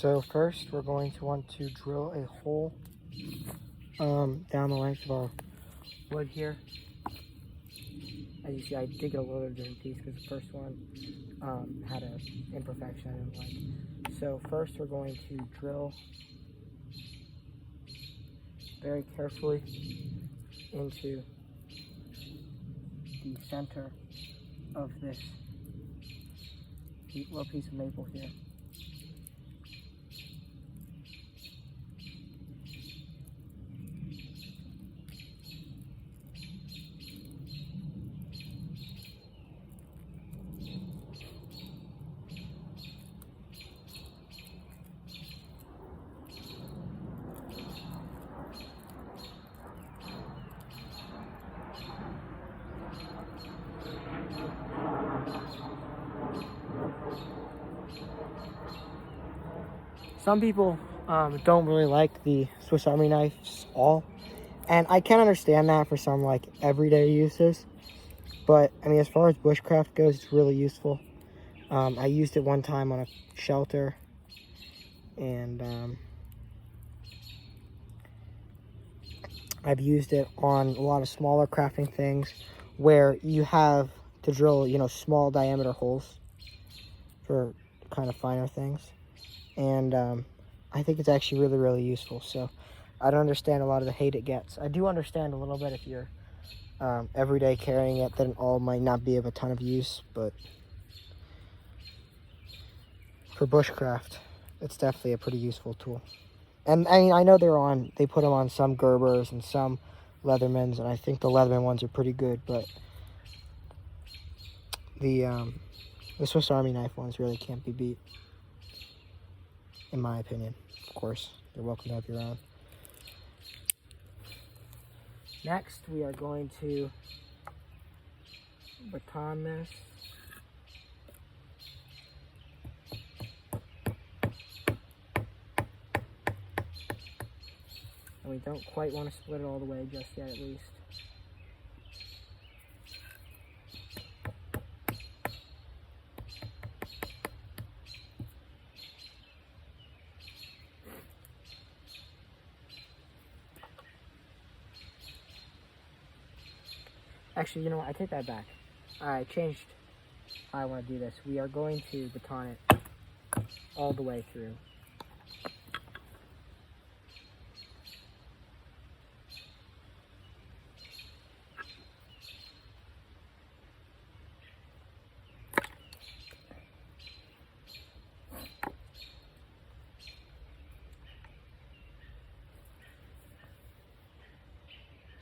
So first we're going to want to drill a hole down the length of our wood here. As you see, I did get a little bit of different piece because the first one had an imperfection I didn't like. So first we're going to drill very carefully into the center of this little piece of maple here. Some people don't really like the Swiss Army knives all, and I can understand that for some like everyday uses, but I mean as far as bushcraft goes, it's really useful. I used it one time on a shelter, and I've used it on a lot of smaller crafting things where you have to drill, you know, small diameter holes for kind of finer things. And I think it's actually really, really useful. So I don't understand a lot of the hate it gets. I do understand a little bit if you're everyday carrying it, then all might not be of a ton of use. But for bushcraft, it's definitely a pretty useful tool. And I mean, I know they put them on some Gerbers and some Leathermans, and I think the Leatherman ones are pretty good. But the Swiss Army knife ones really can't be beat, in my opinion. Of course, you're welcome to have your own. Next, we are going to baton this. And we don't quite want to split it all the way just yet, at least. Actually, you know what? I take that back. I changed how I want to do this. We are going to baton it all the way through.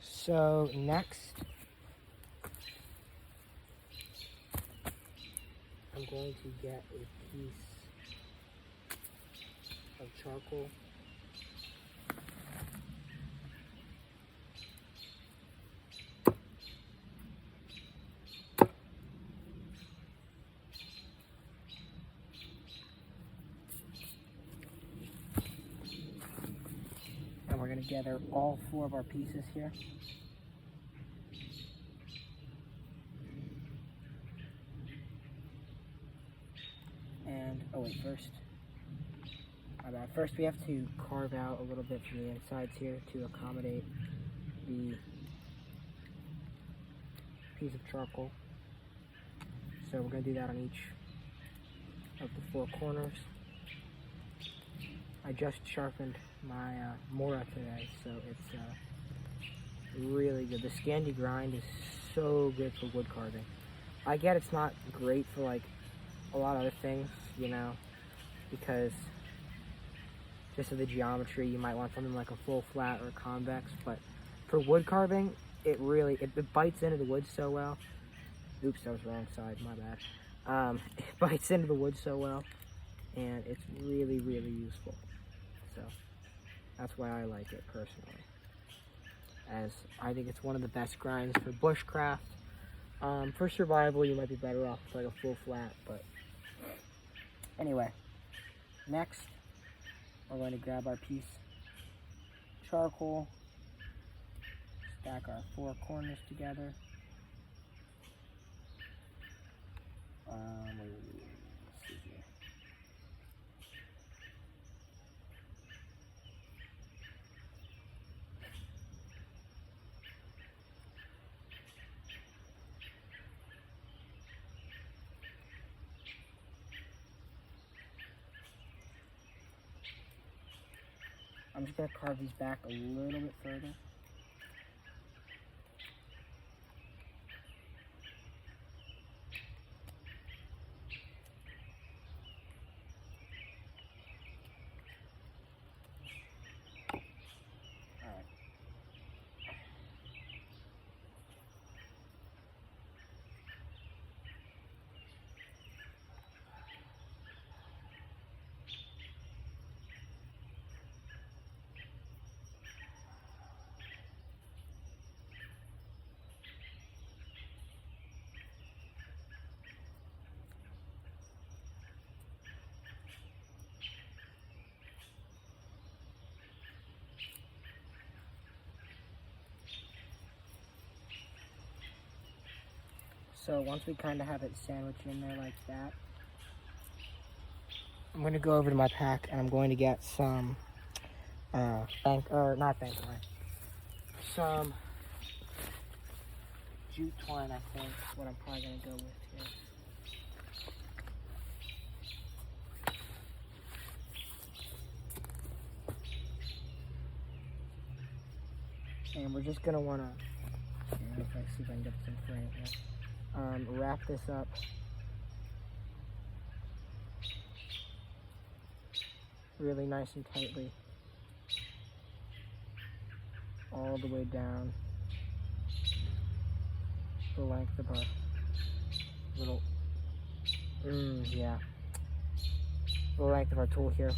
So next, I'm going to get a piece of charcoal. And we're going to gather all 4 of our pieces here. And, oh wait, first we have to carve out a little bit from the insides here to accommodate the piece of charcoal. So we're going to do that on each of the 4 corners. I just sharpened my Mora today, so it's really good. The Scandi grind is so good for wood carving. I get it's not great for like a lot of other things, you know, because just of the geometry, you might want something like a full flat or convex, but for wood carving, it bites into the wood so well. Oops, that was the wrong side, my bad. It bites into the wood so well, and it's really, really useful. So that's why I like it personally, as I think it's one of the best grinds for bushcraft. For survival, you might be better off with like a full flat, but anyway, next we're going to grab our piece of charcoal, stack our 4 corners together. Let's see here. I'm just going to carve these back a little bit further. So once we kind of have it sandwiched in there like that, I'm going to go over to my pack and I'm going to get some some jute twine, I think, is what I'm probably going to go with here. And we're just going to want to, if I see if I can get some frame here. Wrap this up really nice and tightly all the way down the length of our little, the length of our tool here.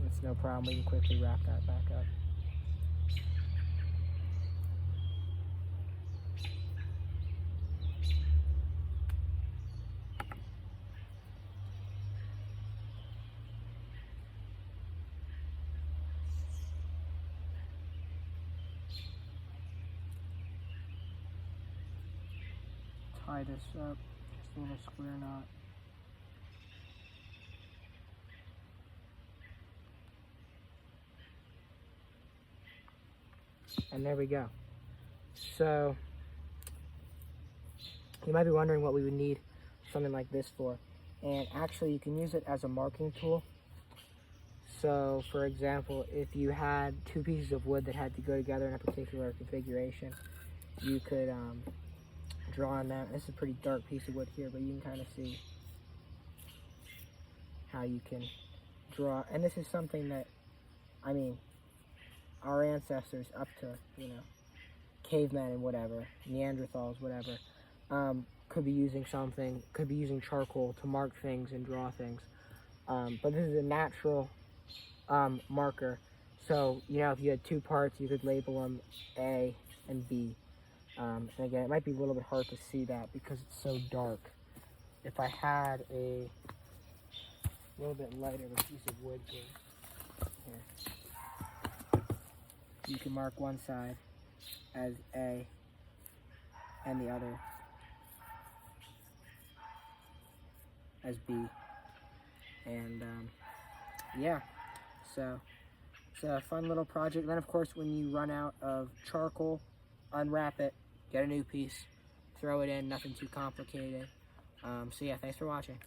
It's no problem, we can quickly wrap that back up. Tie this up, just a little square knot. And there we go. So, you might be wondering what we would need something like this for. And actually, you can use it as a marking tool. So, for example, if you had two pieces of wood that had to go together in a particular configuration, you could draw on that. This is a pretty dark piece of wood here, but you can kind of see how you can draw. And this is something that, I mean, our ancestors up to, cavemen and whatever, Neanderthals, whatever, could be using charcoal to mark things and draw things. But this is a natural marker. So, if you had two parts, you could label them A and B. And again, it might be a little bit hard to see that because it's so dark. If I had a little bit lighter of a piece of wood here, you can mark one side as A and the other as B. And yeah, so it's a fun little project. Then of course, when you run out of charcoal, unwrap it, get a new piece, throw it in, nothing too complicated. So yeah, thanks for watching.